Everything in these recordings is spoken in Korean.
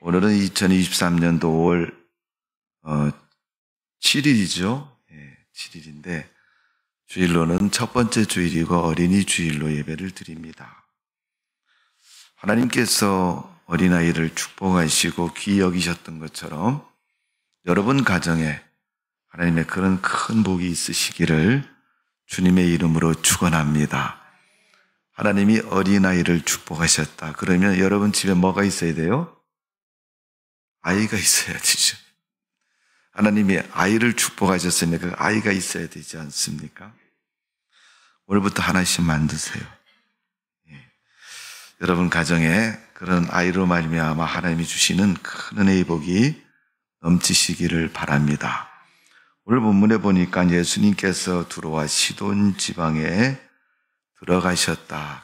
오늘은 2023년도 5월 7일이죠. 7일인데 주일로는 첫 번째 주일이고 어린이 주일로 예배를 드립니다. 하나님께서 어린아이를 축복하시고 귀히 여기셨던 것처럼 여러분 가정에 하나님의 그런 큰 복이 있으시기를 주님의 이름으로 축원합니다. 하나님이 어린아이를 축복하셨다. 그러면 여러분 집에 뭐가 있어야 돼요? 아이가 있어야지. 하나님이 아이를 축복하셨으니까 그 아이가 있어야 되지 않습니까? 오늘부터 하나씩 만드세요. 여러분 가정에 그런 아이로 말미암아 하나님이 주시는 큰 은혜의 복이 넘치시기를 바랍니다. 오늘 본문에 보니까 예수님께서 들어와 시돈 지방에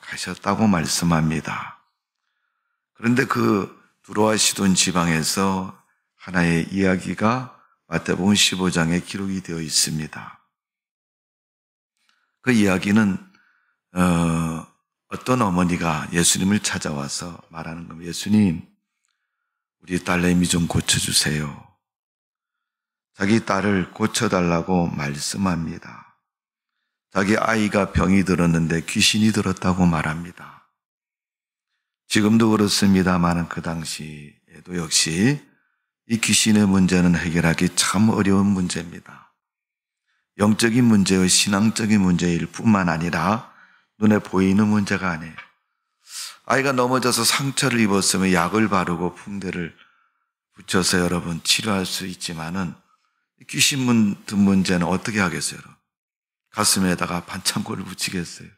가셨다고 말씀합니다. 그런데 그 들어와 시돈 지방에서 하나의 이야기가 마태복음 15장에 기록이 되어 있습니다. 그 이야기는 어떤 어머니가 예수님을 찾아와서 말하는 겁니다. 예수님, 우리 딸내미 좀 고쳐주세요. 자기 딸을 고쳐달라고 말씀합니다. 자기 아이가 병이 들었는데 귀신이 들었다고 말합니다. 지금도 그렇습니다만 그 당시에도 역시 이 귀신의 문제는 해결하기 참 어려운 문제입니다. 영적인 문제와 신앙적인 문제일 뿐만 아니라 눈에 보이는 문제가 아니에요. 아이가 넘어져서 상처를 입었으면 약을 바르고 붕대를 붙여서 여러분 치료할 수 있지만은 귀신 든 문제는 어떻게 하겠어요? 가슴에다가 반창고를 붙이겠어요?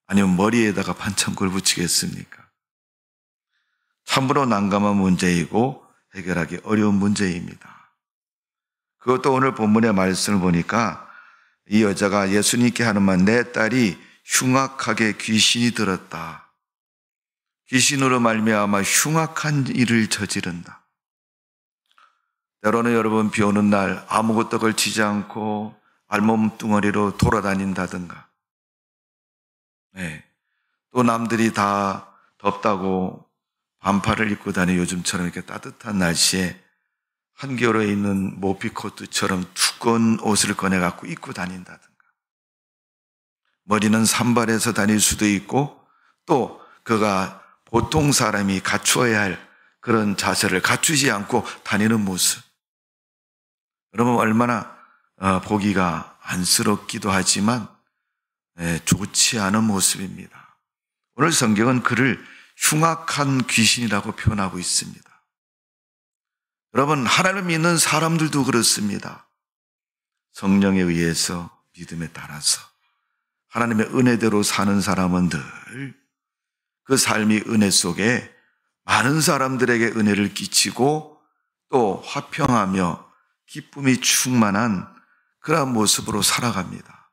아니면 머리에다가 반창고를 붙이겠습니까? 참으로 난감한 문제이고 해결하기 어려운 문제입니다. 그것도 오늘 본문의 말씀을 보니까 이 여자가 예수님께 하는 말, 내 딸이 흉악하게 귀신이 들었다. 귀신으로 말미암아 흉악한 일을 저지른다. 때로는 여러분 비 오는 날 아무것도 걸치지 않고 알몸뚱어리로 돌아다닌다든가, 또 남들이 다 덥다고 반팔을 입고 다니는 요즘처럼 이렇게 따뜻한 날씨에 한겨울에 있는 모피코트처럼 두꺼운 옷을 꺼내갖고 입고 다닌다든가, 머리는 산발해서 다닐 수도 있고 또 그가 보통 사람이 갖추어야 할 그런 자세를 갖추지 않고 다니는 모습, 여러분 얼마나 보기가 안쓰럽기도 하지만 좋지 않은 모습입니다. 오늘 성경은 그를 흉악한 귀신이라고 표현하고 있습니다. 여러분 하나님을 믿는 사람들도 그렇습니다. 성령에 의해서 믿음에 따라서 하나님의 은혜대로 사는 사람은 늘 그 삶이 은혜 속에 많은 사람들에게 은혜를 끼치고 또 화평하며 기쁨이 충만한 그런 모습으로 살아갑니다.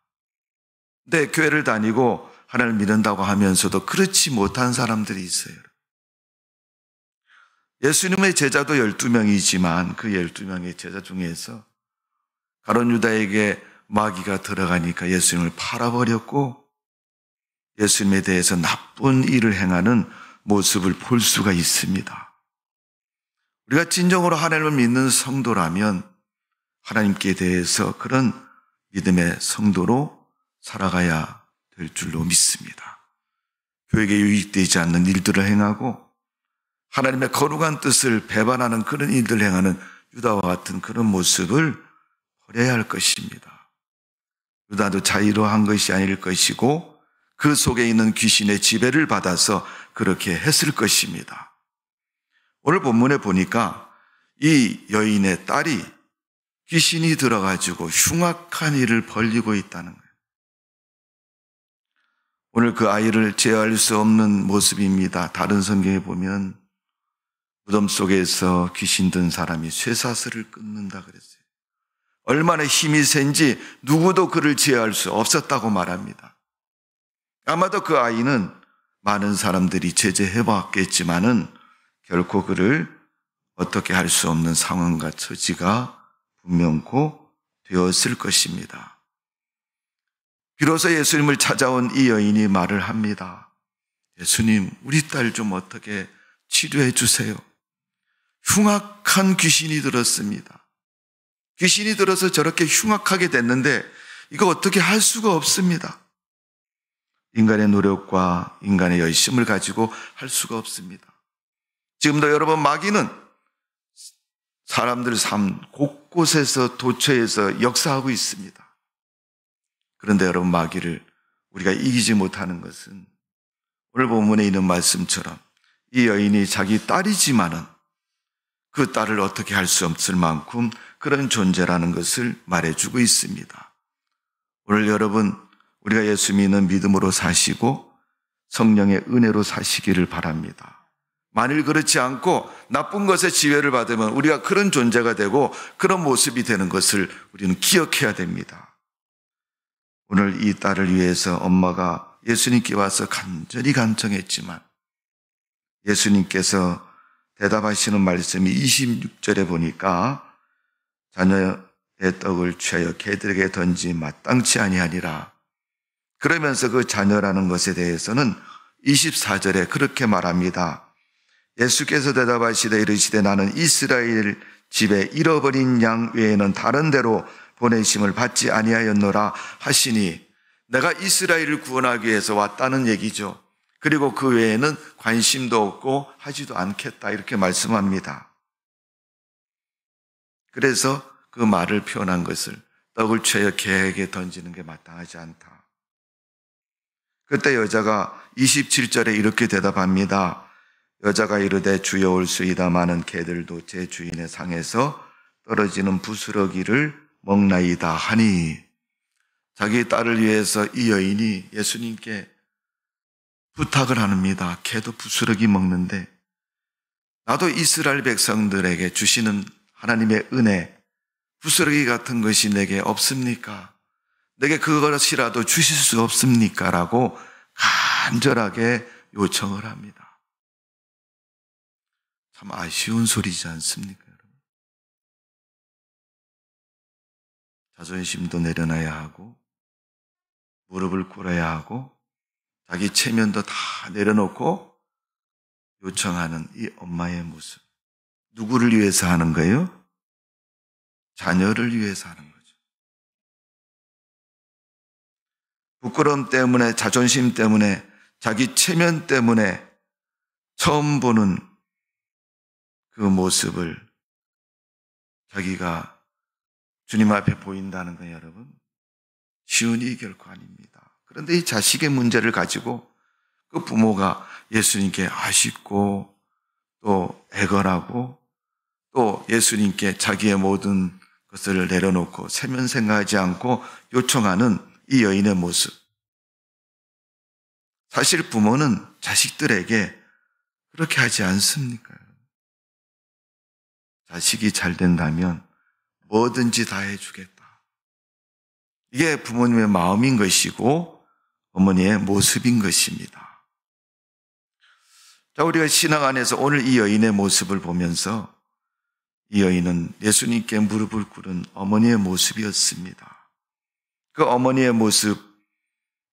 근데 교회를 다니고 하나님을 믿는다고 하면서도 그렇지 못한 사람들이 있어요. 예수님의 제자도 12명이지만 그 12명의 제자 중에서 가룟 유다에게 마귀가 들어가니까 예수님을 팔아버렸고 예수님에 대해서 나쁜 일을 행하는 모습을 볼 수가 있습니다. 우리가 진정으로 하나님을 믿는 성도라면 하나님께 대해서 그런 믿음의 성도로 살아가야 될 줄로 믿습니다. 교회에 유익되지 않는 일들을 행하고 하나님의 거룩한 뜻을 배반하는 그런 일들을 행하는 유다와 같은 그런 모습을 버려야 할 것입니다. 유다도 자유로운 것이 아닐 것이고 그 속에 있는 귀신의 지배를 받아서 그렇게 했을 것입니다. 오늘 본문에 보니까 이 여인의 딸이 귀신이 들어가지고 흉악한 일을 벌이고 있다는 거예요. 오늘 그 아이를 제어할 수 없는 모습입니다. 다른 성경에 보면 무덤 속에서 귀신 든 사람이 쇠사슬을 끊는다 그랬어요. 얼마나 힘이 센지 누구도 그를 제어할 수 없었다고 말합니다. 아마도 그 아이는 많은 사람들이 제재해봤겠지만은 결코 그를 어떻게 할 수 없는 상황과 처지가 분명코 되었을 것입니다. 비로소 예수님을 찾아온 이 여인이 말을 합니다. 예수님, 우리 딸 좀 어떻게 치료해 주세요. 흉악한 귀신이 들었습니다. 귀신이 들어서 저렇게 흉악하게 됐는데 이거 어떻게 할 수가 없습니다. 인간의 노력과 인간의 열심을 가지고 할 수가 없습니다. 지금도 여러분 마귀는 사람들 삶 곳곳에서 도처에서 역사하고 있습니다. 그런데 여러분 마귀를 우리가 이기지 못하는 것은 오늘 본문에 있는 말씀처럼 이 여인이 자기 딸이지만은 그 딸을 어떻게 할 수 없을 만큼 그런 존재라는 것을 말해주고 있습니다. 오늘 여러분 우리가 예수 믿는 믿음으로 사시고 성령의 은혜로 사시기를 바랍니다. 만일 그렇지 않고 나쁜 것에 지배를 받으면 우리가 그런 존재가 되고 그런 모습이 되는 것을 우리는 기억해야 됩니다. 오늘 이 딸을 위해서 엄마가 예수님께 와서 간절히 간청했지만 예수님께서 대답하시는 말씀이 26절에 보니까 자녀의 떡을 취하여 개들에게 던지 마땅치 아니하니라. 그러면서 그 자녀라는 것에 대해서는 24절에 그렇게 말합니다. 예수께서 대답하시되 이르시되 나는 이스라엘 집에 잃어버린 양 외에는 다른 데로 보내심을 받지 아니하였노라 하시니 내가 이스라엘을 구원하기 위해서 왔다는 얘기죠. 그리고 그 외에는 관심도 없고 하지도 않겠다 이렇게 말씀합니다. 그래서 그 말을 표현한 것을 떡을 취하여 개에게 던지는 게 마땅하지 않다. 그때 여자가 27절에 이렇게 대답합니다. 여자가 이르되 주여 올수이다마는 개들도 제 주인의 상에서 떨어지는 부스러기를 먹나이다 하니 자기 딸을 위해서 이 여인이 예수님께 부탁을 합니다. 개도 부스러기 먹는데 나도 이스라엘 백성들에게 주시는 하나님의 은혜, 부스러기 같은 것이 내게 없습니까? 내게 그것이라도 주실 수 없습니까? 라고 간절하게 요청을 합니다. 참 아쉬운 소리지 않습니까? 여러분? 자존심도 내려놔야 하고 무릎을 꿇어야 하고 자기 체면도 다 내려놓고 요청하는 이 엄마의 모습. 누구를 위해서 하는 거예요? 자녀를 위해서 하는 거죠. 부끄러움 때문에, 자존심 때문에, 자기 체면 때문에 처음 보는 그 모습을 자기가 주님 앞에 보인다는 건 여러분 쉬운 일이 결코 아닙니다. 그런데 이 자식의 문제를 가지고 그 부모가 예수님께 아쉽고 또 애걸하고 또 예수님께 자기의 모든 것을 내려놓고 세면 생각하지 않고 요청하는 이 여인의 모습. 사실 부모는 자식들에게 그렇게 하지 않습니까? 자식이 잘 된다면 뭐든지 다 해주겠다. 이게 부모님의 마음인 것이고 어머니의 모습인 것입니다. 자, 우리가 신앙 안에서 오늘 이 여인의 모습을 보면서 이 여인은 예수님께 무릎을 꿇은 어머니의 모습이었습니다. 그 어머니의 모습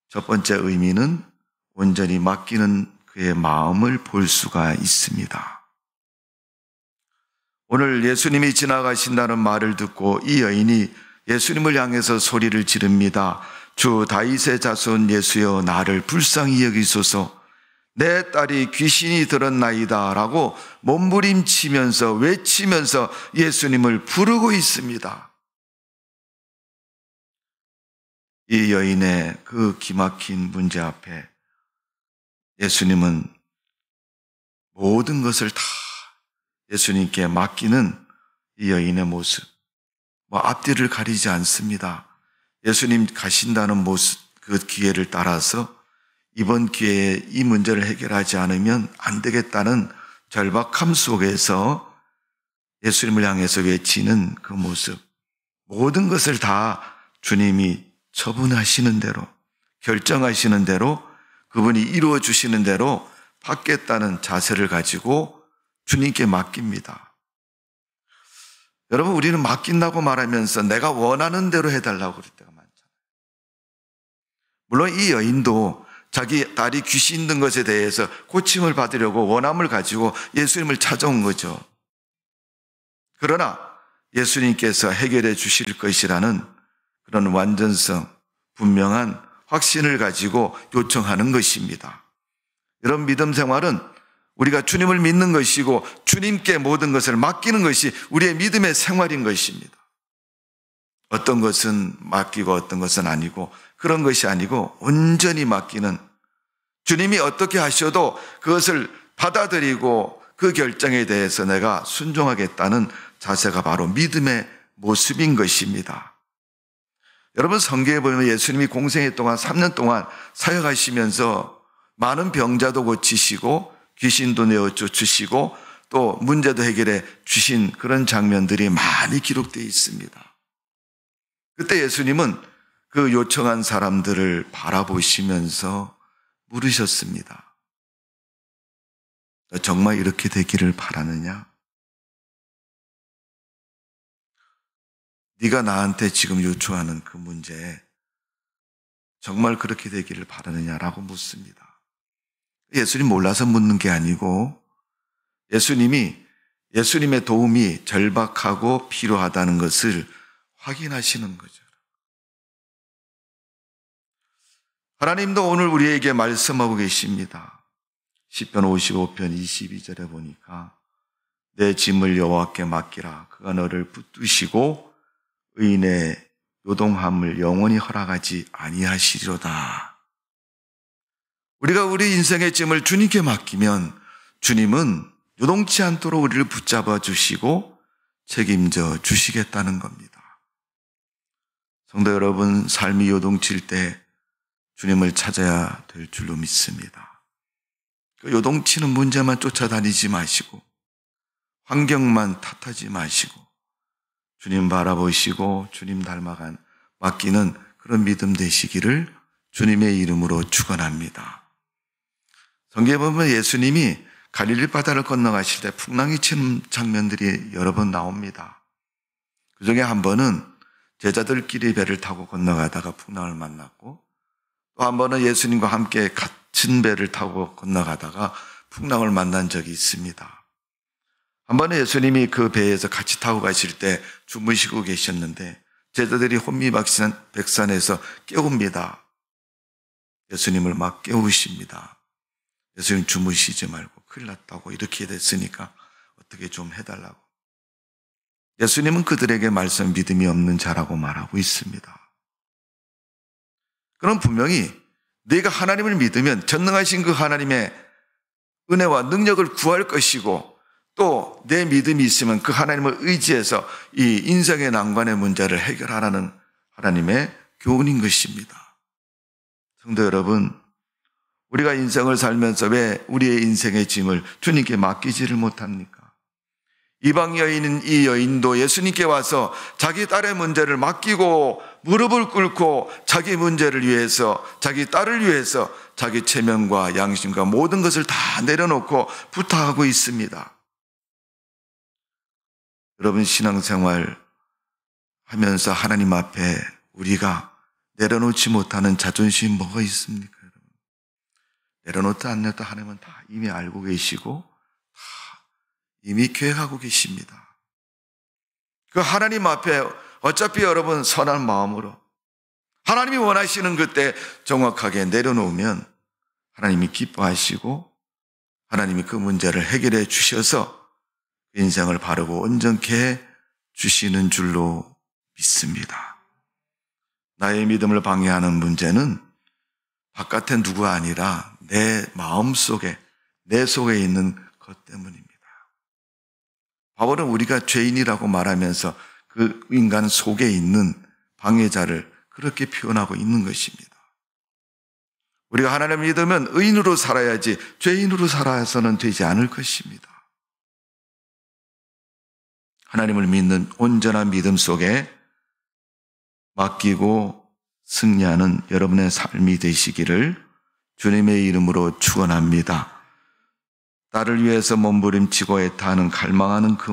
첫 번째 의미는 온전히 맡기는 그의 마음을 볼 수가 있습니다. 오늘 예수님이 지나가신다는 말을 듣고 이 여인이 예수님을 향해서 소리를 지릅니다. 주 다윗의 자손 예수여 나를 불쌍히 여기소서. 내 딸이 귀신이 들었나이다 라고 몸부림치면서 외치면서 예수님을 부르고 있습니다. 이 여인의 그 기막힌 문제 앞에 예수님은 모든 것을 다 예수님께 맡기는 이 여인의 모습, 앞뒤를 가리지 않습니다. 예수님 가신다는 모습, 그 기회를 따라서 이번 기회에 이 문제를 해결하지 않으면 안 되겠다는 절박함 속에서 예수님을 향해서 외치는 그 모습, 모든 것을 다 주님이 처분하시는 대로, 결정하시는 대로, 그분이 이루어 주시는 대로 받겠다는 자세를 가지고 주님께 맡깁니다. 여러분, 우리는 맡긴다고 말하면서 내가 원하는 대로 해달라고 그럴 때가 많잖아요. 물론 이 여인도 자기 딸이 귀신 든 것에 대해서 고침을 받으려고 원함을 가지고 예수님을 찾아온 거죠. 그러나 예수님께서 해결해 주실 것이라는 그런 완전성, 분명한 확신을 가지고 요청하는 것입니다. 이런 믿음 생활은 우리가 주님을 믿는 것이고 주님께 모든 것을 맡기는 것이 우리의 믿음의 생활인 것입니다. 어떤 것은 맡기고 어떤 것은 아니고 그런 것이 아니고 온전히 맡기는, 주님이 어떻게 하셔도 그것을 받아들이고 그 결정에 대해서 내가 순종하겠다는 자세가 바로 믿음의 모습인 것입니다. 여러분, 성경에 보면 예수님이 공생애 동안 3년 동안 사역하시면서 많은 병자도 고치시고 귀신도 내어 쫓으시고 또 문제도 해결해 주신 그런 장면들이 많이 기록되어 있습니다. 그때 예수님은 그 요청한 사람들을 바라보시면서 물으셨습니다. 정말 이렇게 되기를 바라느냐? 네가 나한테 지금 요청하는 그 문제에 정말 그렇게 되기를 바라느냐라고 묻습니다. 예수님 몰라서 묻는 게 아니고 예수님의 도움이 절박하고 필요하다는 것을 확인하시는 거죠. 하나님도 오늘 우리에게 말씀하고 계십니다. 시편 55편 22절에 보니까 내 짐을 여호와께 맡기라. 그가 너를 붙드시고 의인의 요동함을 영원히 허락하지 아니하시리로다. 우리가 우리 인생의 짐을 주님께 맡기면 주님은 요동치 않도록 우리를 붙잡아 주시고 책임져 주시겠다는 겁니다. 성도 여러분, 삶이 요동칠 때 주님을 찾아야 될 줄로 믿습니다. 그 요동치는 문제만 쫓아다니지 마시고 환경만 탓하지 마시고 주님 바라보시고 주님 닮아간 맡기는 그런 믿음 되시기를 주님의 이름으로 축원합니다. 성경에 보면 예수님이 갈릴리 바다를 건너가실 때 풍랑이 치는 장면들이 여러 번 나옵니다. 그중에 한 번은 제자들끼리 배를 타고 건너가다가 풍랑을 만났고 또 한 번은 예수님과 함께 같은 배를 타고 건너가다가 풍랑을 만난 적이 있습니다. 한 번은 예수님이 그 배에서 같이 타고 가실 때 주무시고 계셨는데 제자들이 혼미백산에서 깨웁니다. 예수님을 막 깨우십니다. 예수님 주무시지 말고 큰일 났다고 이렇게 됐으니까 어떻게 좀 해달라고. 예수님은 그들에게 말씀 믿음이 없는 자라고 말하고 있습니다. 그럼 분명히 네가 하나님을 믿으면 전능하신 그 하나님의 은혜와 능력을 구할 것이고 또 내 믿음이 있으면 그 하나님을 의지해서 이 인생의 난관의 문제를 해결하라는 하나님의 교훈인 것입니다. 성도 여러분, 우리가 인생을 살면서 왜 우리의 인생의 짐을 주님께 맡기지를 못합니까? 이방 여인은 이 여인도 예수님께 와서 자기 딸의 문제를 맡기고 무릎을 꿇고 자기 문제를 위해서, 자기 딸을 위해서 자기 체면과 양심과 모든 것을 다 내려놓고 부탁하고 있습니다. 여러분, 신앙생활 하면서 하나님 앞에 우리가 내려놓지 못하는 자존심 뭐가 있습니까? 여러분? 내려놓다 안 내려놓다 하나님은 다 이미 알고 계시고 다 이미 계획하고 계십니다. 그 하나님 앞에 어차피 여러분 선한 마음으로 하나님이 원하시는 그때 정확하게 내려놓으면 하나님이 기뻐하시고 하나님이 그 문제를 해결해 주셔서 인생을 바르고 온전케 해 주시는 줄로 믿습니다. 나의 믿음을 방해하는 문제는 바깥에 누구가 아니라 내 마음 속에, 내 속에 있는 것 때문입니다. 바울은 우리가 죄인이라고 말하면서 그 인간 속에 있는 방해자를 그렇게 표현하고 있는 것입니다. 우리가 하나님을 믿으면 의인으로 살아야지 죄인으로 살아서는 되지 않을 것입니다. 하나님을 믿는 온전한 믿음 속에 맡기고 승리하는 여러분의 삶이 되시기를 주님의 이름으로 축원합니다. 딸을 위해서 몸부림치고 애타하는 갈망하는 그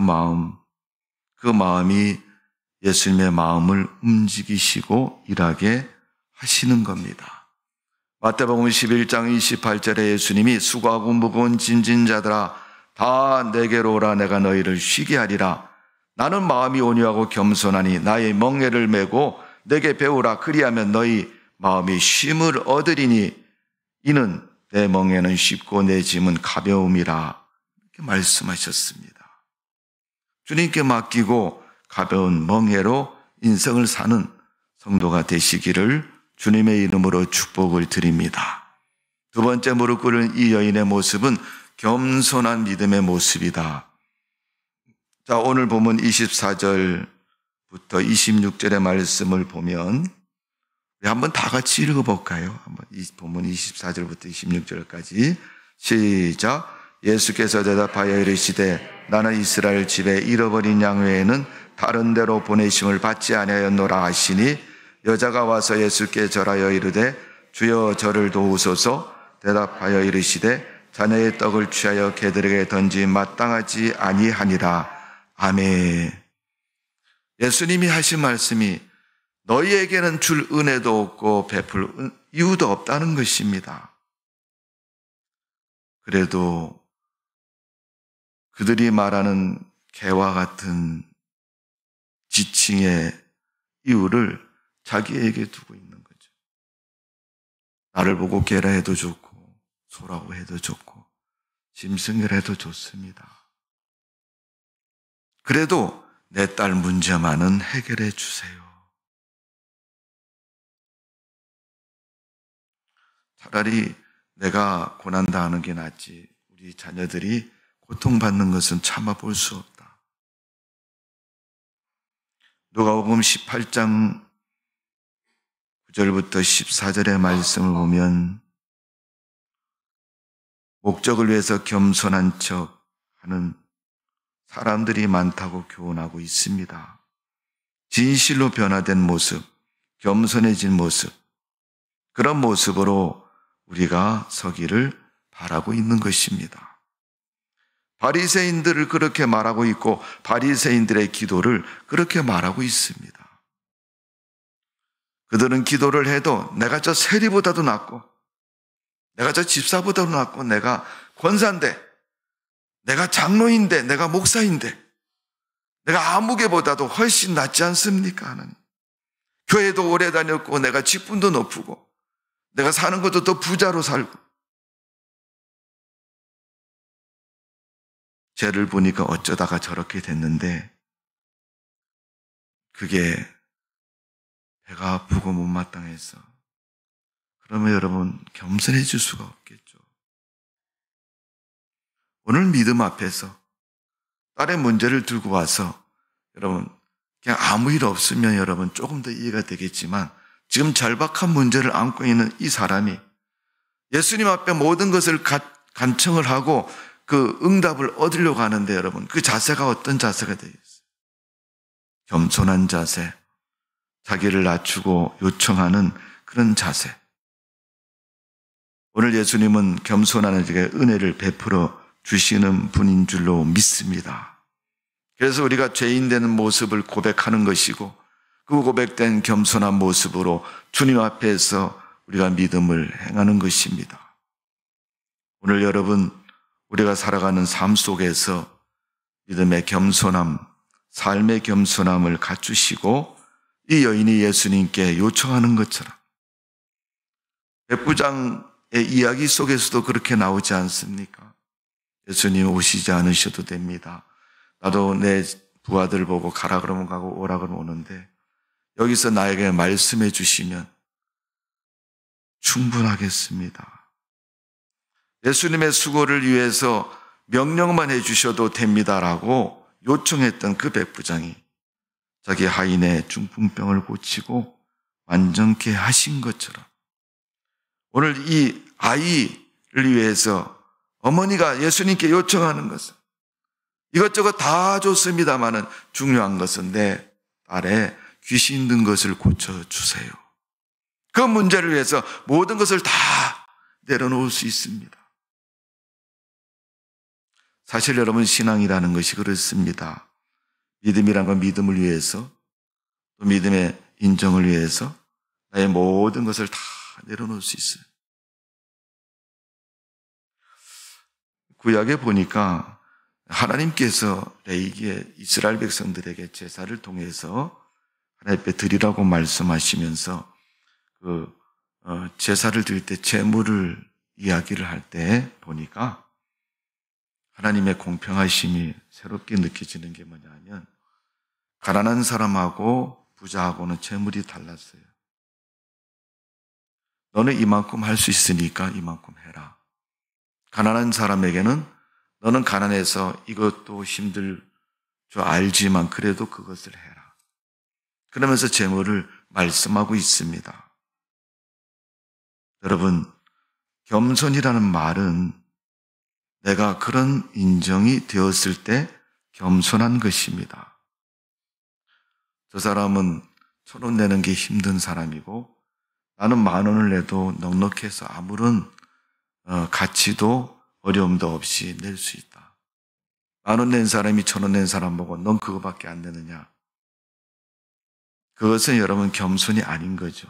마음이 예수님의 마음을 움직이시고 일하게 하시는 겁니다. 마태복음 11장 28절에 예수님이 수고하고 무거운 짐진 자들아 다 내게로 오라 내가 너희를 쉬게 하리라. 나는 마음이 온유하고 겸손하니 나의 멍에를 메고 내게 배우라. 그리하면 너희 마음이 쉼을 얻으리니 이는 내 멍에는 쉽고 내 짐은 가벼움이라. 이렇게 말씀하셨습니다. 주님께 맡기고 가벼운 멍에로 인생을 사는 성도가 되시기를 주님의 이름으로 축복을 드립니다. 두 번째 무릎 꿇은 이 여인의 모습은 겸손한 믿음의 모습이다. 자, 오늘 본문 24절부터 26절의 말씀을 보면 우리 한번 다 같이 읽어볼까요? 한번 이 본문 24절부터 26절까지 시작. 예수께서 대답하여 이르시되 나는 이스라엘 집에 잃어버린 양 외에는 다른 데로 보내심을 받지 아니하였노라 하시니 여자가 와서 예수께 절하여 이르되 주여 저를 도우소서. 대답하여 이르시되 자네의 떡을 취하여 개들에게 던지 마땅하지 아니하니라. 아멘. 예수님이 하신 말씀이 너희에게는 줄 은혜도 없고 베풀 이유도 없다는 것입니다. 그래도 그들이 말하는 개와 같은 지칭의 이유를 자기에게 두고 있는 거죠. 나를 보고 개라 해도 좋고 소라고 해도 좋고 짐승이라 해도 좋습니다. 그래도 내 딸 문제만은 해결해 주세요. 차라리 내가 고난당하는 게 낫지 우리 자녀들이 고통받는 것은 참아볼 수 없다. 누가복음 18장 9절부터 14절의 말씀을 보면 목적을 위해서 겸손한 척 하는 사람들이 많다고 교훈하고 있습니다. 진실로 변화된 모습, 겸손해진 모습, 그런 모습으로 우리가 서기를 바라고 있는 것입니다. 바리새인들을 그렇게 말하고 있고 바리새인들의 기도를 그렇게 말하고 있습니다. 그들은 기도를 해도 내가 저 세리보다도 낫고 내가 저 집사보다도 낫고 내가 권사인데 내가 장로인데 내가 목사인데 내가 아무개보다도 훨씬 낫지 않습니까? 하나님. 교회도 오래 다녔고 내가 직분도 높고 내가 사는 것도 더 부자로 살고 쟤를 보니까 어쩌다가 저렇게 됐는데 그게 배가 아프고 못마땅해서 그러면 여러분 겸손해질 수가 없겠죠. 오늘 믿음 앞에서 딸의 문제를 들고 와서 여러분 그냥 아무 일 없으면 여러분 조금 더 이해가 되겠지만 지금 절박한 문제를 안고 있는 이 사람이 예수님 앞에 모든 것을 간청을 하고 그 응답을 얻으려고 하는데 여러분 그 자세가 어떤 자세가 되겠어요? 겸손한 자세, 자기를 낮추고 요청하는 그런 자세. 오늘 예수님은 겸손한 자에게 은혜를 베풀어 주시는 분인 줄로 믿습니다. 그래서 우리가 죄인 되는 모습을 고백하는 것이고 그 고백된 겸손한 모습으로 주님 앞에서 우리가 믿음을 행하는 것입니다. 오늘 여러분 우리가 살아가는 삶 속에서 믿음의 겸손함, 삶의 겸손함을 갖추시고 이 여인이 예수님께 요청하는 것처럼 백부장의 이야기 속에서도 그렇게 나오지 않습니까? 예수님 오시지 않으셔도 됩니다. 나도 내 부하들 보고 가라 그러면 가고 오라 그러면 오는데 여기서 나에게 말씀해 주시면 충분하겠습니다. 예수님의 수고를 위해서 명령만 해 주셔도 됩니다라고 요청했던 그 백부장이 자기 하인의 중풍병을 고치고 완전케 하신 것처럼 오늘 이 아이를 위해서 어머니가 예수님께 요청하는 것은 이것저것 다 좋습니다마는 중요한 것은 내 딸의 귀신 든 것을 고쳐주세요. 그 문제를 위해서 모든 것을 다 내려놓을 수 있습니다. 사실 여러분 신앙이라는 것이 그렇습니다. 믿음이란 건 믿음을 위해서 또 믿음의 인정을 위해서 나의 모든 것을 다 내려놓을 수 있어요. 구약에 보니까 하나님께서 레위기에 이스라엘 백성들에게 제사를 통해서 하나님 앞에 드리라고 말씀하시면서 제사를 드릴 때 제물을 이야기를 할 때 보니까 하나님의 공평하심이 새롭게 느껴지는 게 뭐냐면 가난한 사람하고 부자하고는 제물이 달랐어요. 너는 이만큼 할 수 있으니까 이만큼 해라. 가난한 사람에게는 너는 가난해서 이것도 힘들 줄 알지만 그래도 그것을 해라. 그러면서 제물을 말씀하고 있습니다. 여러분, 겸손이라는 말은 내가 그런 인정이 되었을 때 겸손한 것입니다. 저 사람은 1,000원 내는 게 힘든 사람이고 나는 10,000원을 내도 넉넉해서 아무런 가치도 어려움도 없이 낼 수 있다. 10,000원 낸 사람이 1,000원 낸 사람 보고 넌 그거밖에 안 내느냐? 그것은 여러분 겸손이 아닌 거죠.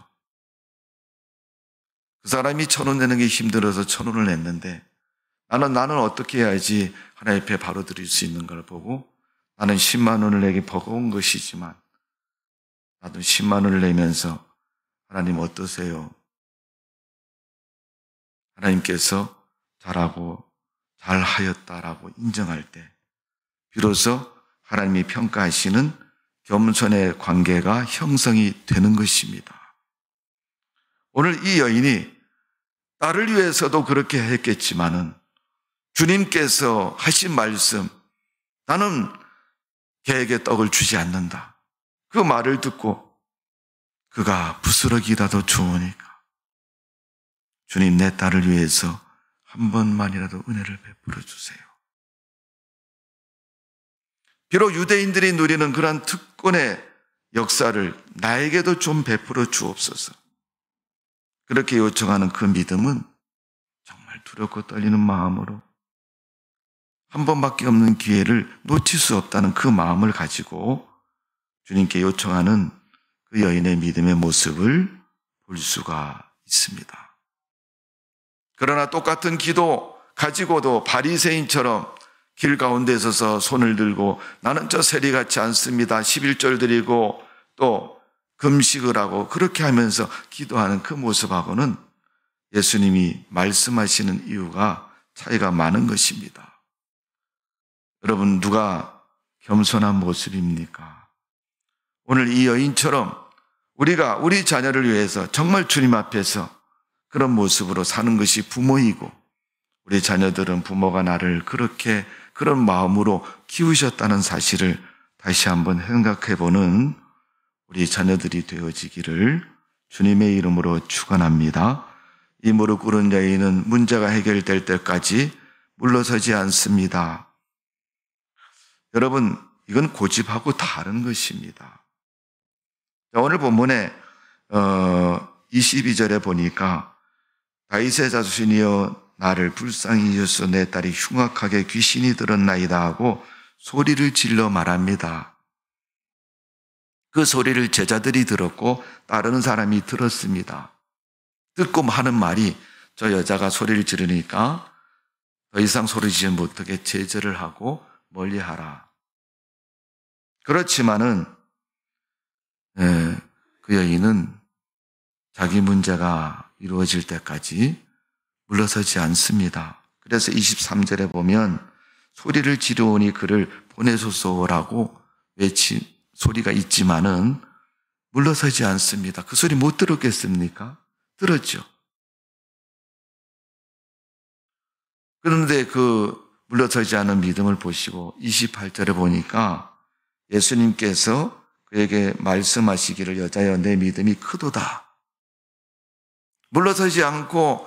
그 사람이 1,000원 내는 게 힘들어서 1,000원을 냈는데 나는 어떻게 해야지 하나님 앞에 바로 드릴 수 있는 걸 보고 나는 10만 원을 내기 버거운 것이지만 나도 10만 원을 내면서 하나님 어떠세요? 하나님께서 잘하고 잘하였다라고 인정할 때 비로소 하나님이 평가하시는 겸손의 관계가 형성이 되는 것입니다. 오늘 이 여인이 딸을 위해서도 그렇게 했겠지만은 주님께서 하신 말씀, 나는 걔에게 떡을 주지 않는다. 그 말을 듣고 그가 부스러기라도 좋으니까 주님 내 딸을 위해서 한 번만이라도 은혜를 베풀어 주세요. 비록 유대인들이 누리는 그러한 특권의 역사를 나에게도 좀 베풀어 주옵소서. 그렇게 요청하는 그 믿음은 정말 두렵고 떨리는 마음으로 한 번밖에 없는 기회를 놓칠 수 없다는 그 마음을 가지고 주님께 요청하는 그 여인의 믿음의 모습을 볼 수가 있습니다. 그러나 똑같은 기도 가지고도 바리새인처럼 길 가운데 서서 손을 들고 나는 저 세리같지 않습니다. 11절 드리고 또 금식을 하고 그렇게 하면서 기도하는 그 모습하고는 예수님이 말씀하시는 이유가 차이가 많은 것입니다. 여러분, 누가 겸손한 모습입니까? 오늘 이 여인처럼 우리가 우리 자녀를 위해서 정말 주님 앞에서 그런 모습으로 사는 것이 부모이고 우리 자녀들은 부모가 나를 그렇게 그런 마음으로 키우셨다는 사실을 다시 한번 생각해보는 우리 자녀들이 되어지기를 주님의 이름으로 축원합니다. 이 무릎 꿇은 여인은 문제가 해결될 때까지 물러서지 않습니다. 여러분, 이건 고집하고 다른 것입니다. 오늘 본문에 22절에 보니까 다윗의 자손이여 나를 불쌍히 여소서 내 딸이 흉악하게 귀신이 들었나이다 하고 소리를 질러 말합니다. 그 소리를 제자들이 들었고 따르는 사람이 들었습니다. 듣고 하는 말이 저 여자가 소리를 지르니까 더 이상 소리 지르지 못하게 제재를 하고 멀리하라. 그렇지만은 그 여인은 자기 문제가 이루어질 때까지 물러서지 않습니다. 그래서 23절에 보면 소리를 지르오니 그를 보내소서라고 외친 소리가 있지만은 물러서지 않습니다. 그 소리 못 들었겠습니까? 들었죠. 그런데 그 물러서지 않은 믿음을 보시고 28절에 보니까 예수님께서 그에게 말씀하시기를 여자여 내 믿음이 크도다. 물러서지 않고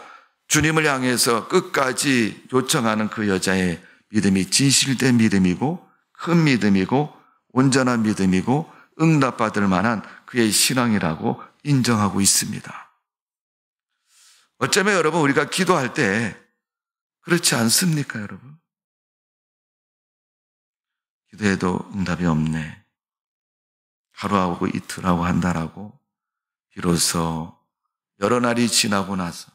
주님을 향해서 끝까지 요청하는 그 여자의 믿음이 진실된 믿음이고 큰 믿음이고 온전한 믿음이고 응답받을 만한 그의 신앙이라고 인정하고 있습니다. 어쩌면 여러분 우리가 기도할 때 그렇지 않습니까, 여러분? 기도해도 응답이 없네. 하루하고 이틀하고 한 달하고 비로소 여러 날이 지나고 나서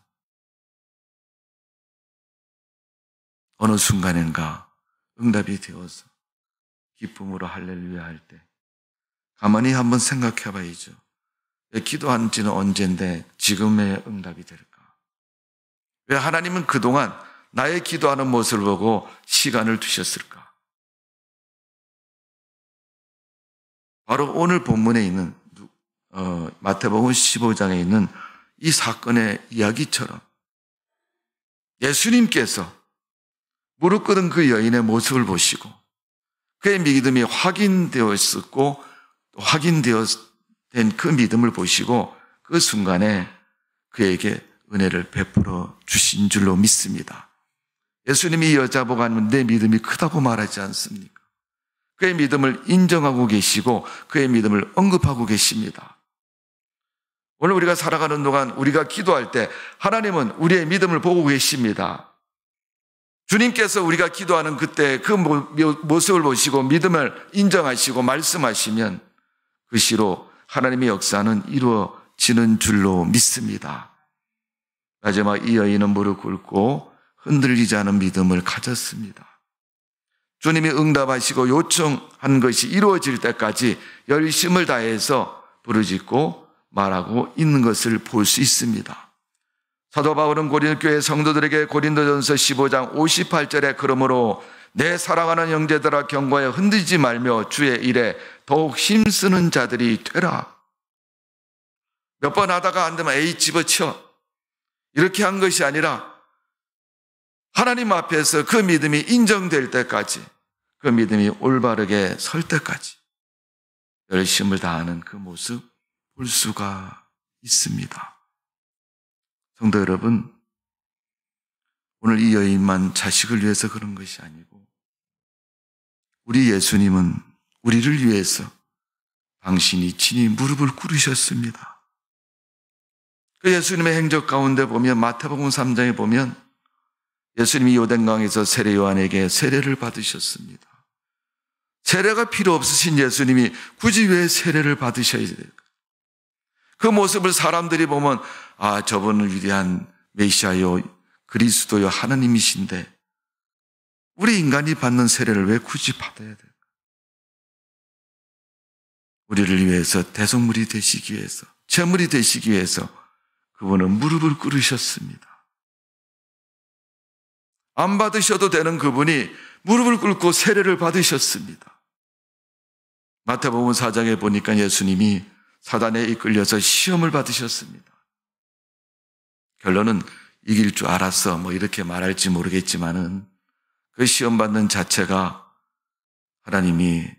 어느 순간인가 응답이 되어서 기쁨으로 할렐루야 할 때 가만히 한번 생각해 봐야죠. 기도한 지는 언젠데 지금의 응답이 될까? 왜 하나님은 그동안 나의 기도하는 모습을 보고 시간을 두셨을까? 바로 오늘 본문에 있는 마태복음 15장에 있는 이 사건의 이야기처럼 예수님께서 무릎 꿇은 그 여인의 모습을 보시고 그의 믿음이 확인되었었고 확인된 그 믿음을 보시고 그 순간에 그에게 은혜를 베풀어 주신 줄로 믿습니다. 예수님이 이 여자 보고 내 믿음이 크다고 말하지 않습니까? 그의 믿음을 인정하고 계시고 그의 믿음을 언급하고 계십니다. 오늘 우리가 살아가는 동안 우리가 기도할 때 하나님은 우리의 믿음을 보고 계십니다. 주님께서 우리가 기도하는 그때 그 모습을 보시고 믿음을 인정하시고 말씀하시면 그 시로 하나님의 역사는 이루어지는 줄로 믿습니다. 마지막 이 여인은 무릎 꿇고 흔들리지 않은 믿음을 가졌습니다. 주님이 응답하시고 요청한 것이 이루어질 때까지 열심을 다해서 부르짖고 말하고 있는 것을 볼 수 있습니다. 사도 바울은 고린도 교회 성도들에게 고린도전서 15장 58절에 그러므로 내 사랑하는 형제들아 경고하여 흔들리지 말며 주의 일에 더욱 힘쓰는 자들이 되라. 몇 번 하다가 안 되면 에이 집어쳐. 이렇게 한 것이 아니라 하나님 앞에서 그 믿음이 인정될 때까지 그 믿음이 올바르게 설 때까지 열심을 다하는 그 모습 볼 수가 있습니다. 성도 여러분, 오늘 이 여인만 자식을 위해서 그런 것이 아니고 우리 예수님은 우리를 위해서 당신이 친히 무릎을 꿇으셨습니다. 그 예수님의 행적 가운데 보면 마태복음 3장에 보면 예수님이 요단강에서 세례 요한에게 세례를 받으셨습니다. 세례가 필요 없으신 예수님이 굳이 왜 세례를 받으셔야 될까? 그 모습을 사람들이 보면 아, 저분은 위대한 메시아요, 그리스도요, 하나님이신데 우리 인간이 받는 세례를 왜 굳이 받아야 될까? 우리를 위해서 대속물이 되시기 위해서, 제물이 되시기 위해서 그분은 무릎을 꿇으셨습니다. 안 받으셔도 되는 그분이 무릎을 꿇고 세례를 받으셨습니다. 마태복음 4장에 보니까 예수님이 사단에 이끌려서 시험을 받으셨습니다. 결론은 이길 줄 알았어 뭐 이렇게 말할지 모르겠지만은 그 시험 받는 자체가 하나님이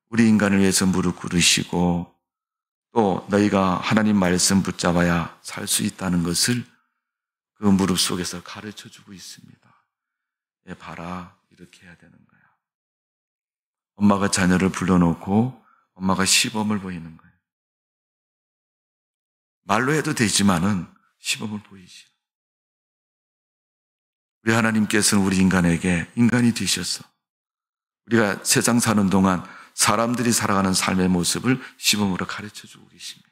우리 인간을 위해서 무릎 꿇으시고 또 너희가 하나님 말씀 붙잡아야 살 수 있다는 것을 그 무릎 속에서 가르쳐주고 있습니다. 얘 봐라, 이렇게 해야 되는 거야. 엄마가 자녀를 불러놓고 엄마가 시범을 보이는 거예요. 말로 해도 되지만은 시범을 보이지. 우리 하나님께서는 우리 인간에게 인간이 되셔서 우리가 세상 사는 동안 사람들이 살아가는 삶의 모습을 시범으로 가르쳐주고 계십니다.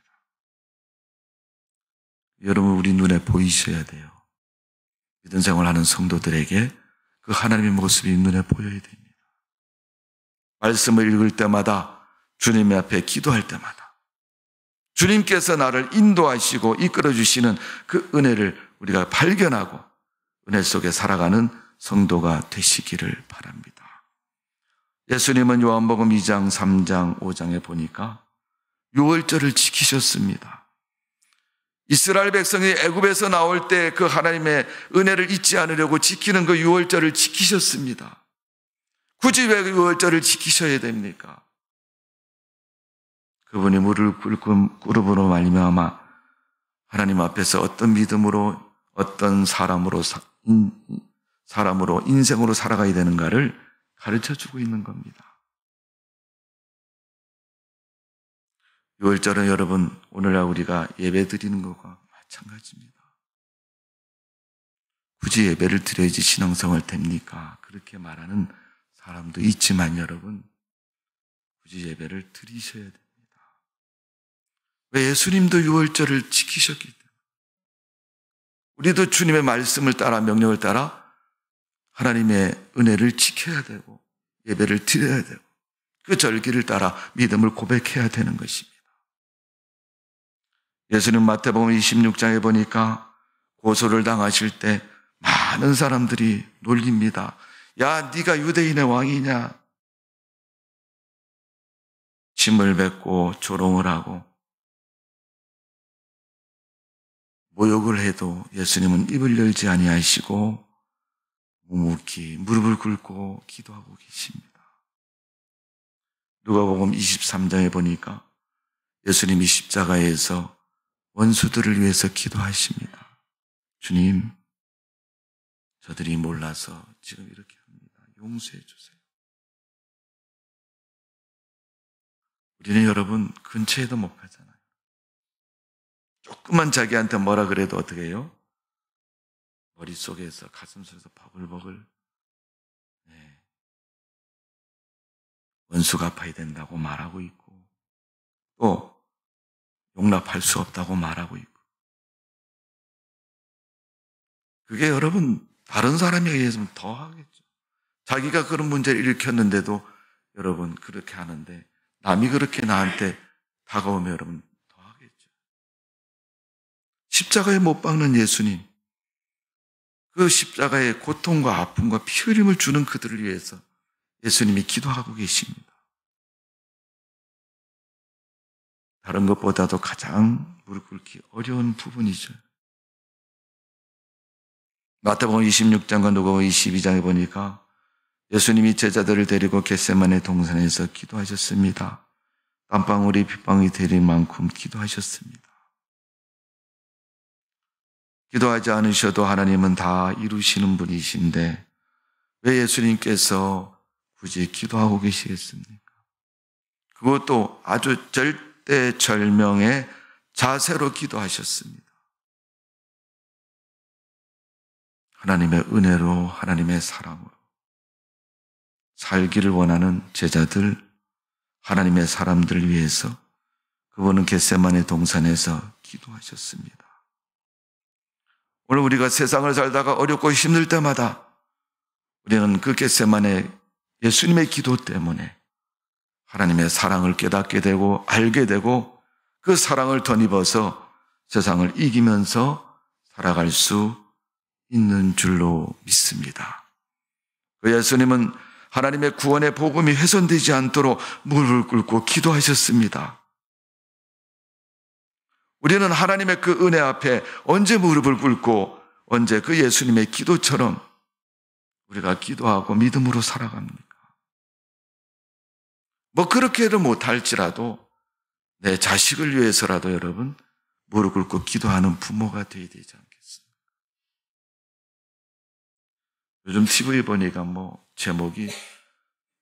여러분, 우리 눈에 보이셔야 돼요. 믿음 생활하는 성도들에게 그 하나님의 모습이 눈에 보여야 됩니다. 말씀을 읽을 때마다 주님 앞에 기도할 때마다 주님께서 나를 인도하시고 이끌어주시는 그 은혜를 우리가 발견하고 은혜 속에 살아가는 성도가 되시기를 바랍니다. 예수님은 요한복음 2장, 3장, 5장에 보니까 유월절을 지키셨습니다. 이스라엘 백성이 애굽에서 나올 때 그 하나님의 은혜를 잊지 않으려고 지키는 그 유월절을 지키셨습니다. 굳이 왜 유월절을 지키셔야 됩니까? 그분이 무릎을 꿇음으로 말미암아 하나님 앞에서 어떤 믿음으로 어떤 사람으로 인생으로 살아가야 되는가를 가르쳐주고 있는 겁니다. 유월절은 여러분 오늘날 우리가 예배 드리는 것과 마찬가지입니다. 굳이 예배를 드려야지 신앙생활 됩니까? 그렇게 말하는 사람도 있지만 여러분 굳이 예배를 드리셔야 됩니다. 왜? 예수님도 유월절을 지키셨기 때문에 우리도 주님의 말씀을 따라 명령을 따라 하나님의 은혜를 지켜야 되고 예배를 드려야 되고 그 절기를 따라 믿음을 고백해야 되는 것입니다. 예수님 마태복음 26장에 보니까 고소를 당하실 때 많은 사람들이 놀립니다. 야, 네가 유대인의 왕이냐? 침을 뱉고 조롱을 하고 모욕을 해도 예수님은 입을 열지 아니하시고 묵묵히 무릎을 꿇고 기도하고 계십니다. 누가복음 23장에 보니까 예수님이 십자가에서 원수들을 위해서 기도하십니다. 주님, 저들이 몰라서 지금 이렇게 합니다. 용서해 주세요. 우리는 여러분 근처에도 못 가잖아요. 조금만 자기한테 뭐라 그래도 어떻게 해요? 머릿속에서 가슴속에서 버글버글 원수가 갚아야 된다고 말하고 있고 또 용납할 수 없다고 말하고 있고 그게 여러분 다른 사람에 의해서는 더 하겠죠. 자기가 그런 문제를 일으켰는데도 여러분 그렇게 하는데 남이 그렇게 나한테 다가오면 여러분 더 하겠죠. 십자가에 못 박는 예수님, 그 십자가의 고통과 아픔과 피 흘림을 주는 그들을 위해서 예수님이 기도하고 계십니다. 다른 것보다도 가장 무릎 꿇기 어려운 부분이죠. 마태복음 26장과 누가복음 22장에 보니까 예수님이 제자들을 데리고 겟세마네 동산에서 기도하셨습니다. 땀방울이 핏방울이 되릴 만큼 기도하셨습니다. 기도하지 않으셔도 하나님은 다 이루시는 분이신데 왜 예수님께서 굳이 기도하고 계시겠습니까? 그것도 아주 절대절명의 자세로 기도하셨습니다. 하나님의 은혜로 하나님의 사랑으로 살기를 원하는 제자들, 하나님의 사람들을 위해서 그분은 겟세마네 동산에서 기도하셨습니다. 오늘 우리가 세상을 살다가 어렵고 힘들 때마다 우리는 그 겟세마네 예수님의 기도 때문에 하나님의 사랑을 깨닫게 되고 알게 되고 그 사랑을 덧입어서 세상을 이기면서 살아갈 수 있는 줄로 믿습니다. 그 예수님은 하나님의 구원의 복음이 훼손되지 않도록 무릎을 꿇고 기도하셨습니다. 우리는 하나님의 그 은혜 앞에 언제 무릎을 꿇고 언제 그 예수님의 기도처럼 우리가 기도하고 믿음으로 살아갑니까? 뭐 그렇게도 못할지라도 내 자식을 위해서라도 여러분 무릎 꿇고 기도하는 부모가 되어야 되지 않겠습니까? 요즘 TV에 보니까 제목이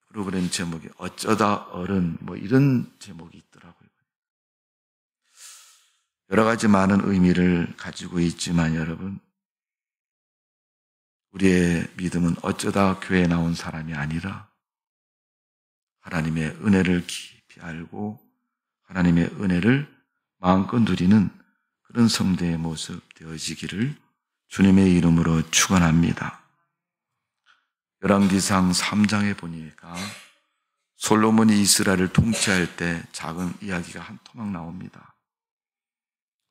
프로그램 제목이 어쩌다 어른 이런 제목이 있더라고요. 여러 가지 많은 의미를 가지고 있지만 여러분 우리의 믿음은 어쩌다 교회에 나온 사람이 아니라 하나님의 은혜를 깊이 알고 하나님의 은혜를 마음껏 누리는 그런 성도의 모습 되어지기를 주님의 이름으로 축원합니다. 열왕기상 3장에 보니까 솔로몬이 이스라엘을 통치할 때 작은 이야기가 한 토막 나옵니다.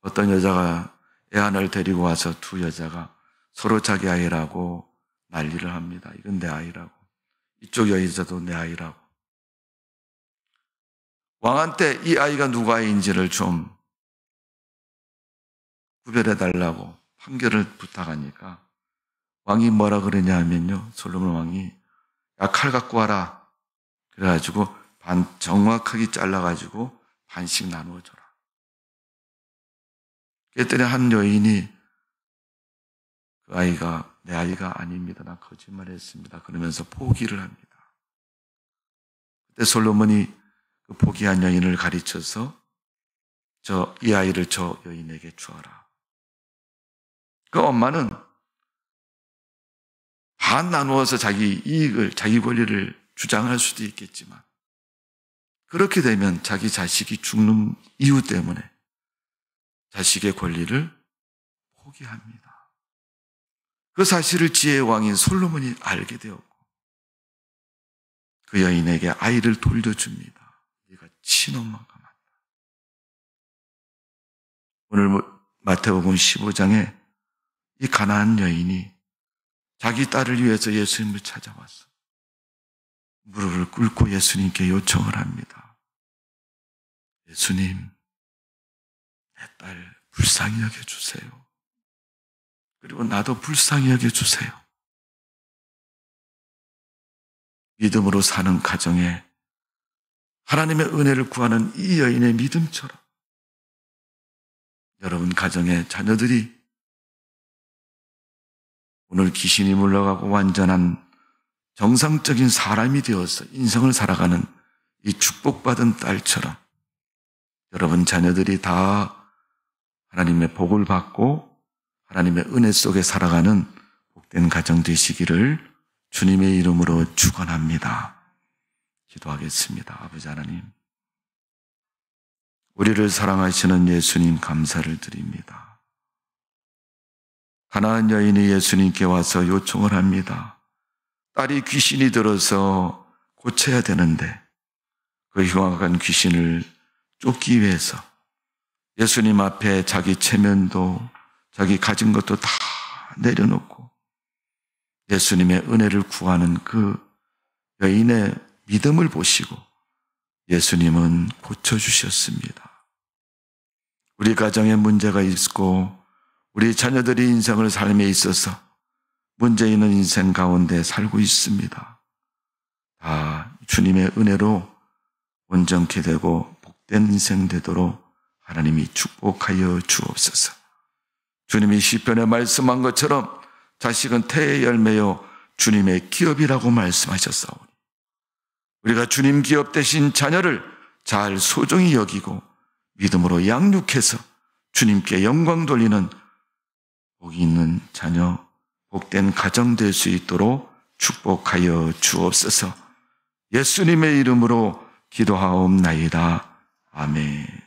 어떤 여자가 애 하나를 데리고 와서 두 여자가 서로 자기 아이라고 난리를 합니다. 이건 내 아이라고. 이쪽 여자도 내 아이라고. 왕한테 이 아이가 누구 아이인지를 좀 구별해달라고 판결을 부탁하니까 왕이 뭐라 그러냐 하면요. 솔로몬 왕이 야, 칼 갖고 와라. 그래가지고 정확하게 잘라가지고 반씩 나누어 줘라. 그랬더니 한 여인이 그 아이가 내 아이가 아닙니다. 난 거짓말했습니다. 그러면서 포기를 합니다. 그때 솔로몬이 그 포기한 여인을 가르쳐서 이 아이를 저 여인에게 주어라. 그 엄마는 반 나누어서 자기 이익을, 자기 권리를 주장할 수도 있겠지만 그렇게 되면 자기 자식이 죽는 이유 때문에 자식의 권리를 포기합니다. 그 사실을 지혜의 왕인 솔로몬이 알게 되었고 그 여인에게 아이를 돌려줍니다. 네가 친엄마가 맞다. 오늘 마태복음 15장에 이 가나안 여인이 자기 딸을 위해서 예수님을 찾아왔어. 무릎을 꿇고 예수님께 요청을 합니다. 예수님, 내 딸 불쌍히 여겨주세요. 그리고 나도 불쌍히 여겨주세요. 믿음으로 사는 가정에 하나님의 은혜를 구하는 이 여인의 믿음처럼 여러분 가정의 자녀들이 오늘 귀신이 물러가고 완전한 정상적인 사람이 되어서 인생을 살아가는 이 축복받은 딸처럼 여러분 자녀들이 다 하나님의 복을 받고 하나님의 은혜 속에 살아가는 복된 가정 되시기를 주님의 이름으로 축원합니다. 기도하겠습니다. 아버지 하나님, 우리를 사랑하시는 예수님 감사를 드립니다. 가나안 여인이 예수님께 와서 요청을 합니다. 딸이 귀신이 들어서 고쳐야 되는데 그 흉악한 귀신을 쫓기 위해서 예수님 앞에 자기 체면도 자기 가진 것도 다 내려놓고 예수님의 은혜를 구하는 그 여인의 믿음을 보시고 예수님은 고쳐주셨습니다. 우리 가정에 문제가 있고 우리 자녀들이 인생을 삶에 있어서 문제 있는 인생 가운데 살고 있습니다. 다 주님의 은혜로 온전케 되고 복된 인생 되도록 하나님이 축복하여 주옵소서. 주님이 시편에 말씀한 것처럼 자식은 태의 열매요 주님의 기업이라고 말씀하셨사오니 우리가 주님 기업 되신 자녀를 잘 소중히 여기고 믿음으로 양육해서 주님께 영광 돌리는 복이 있는 자녀, 복된 가정 될 수 있도록 축복하여 주옵소서. 예수님의 이름으로 기도하옵나이다. 아멘.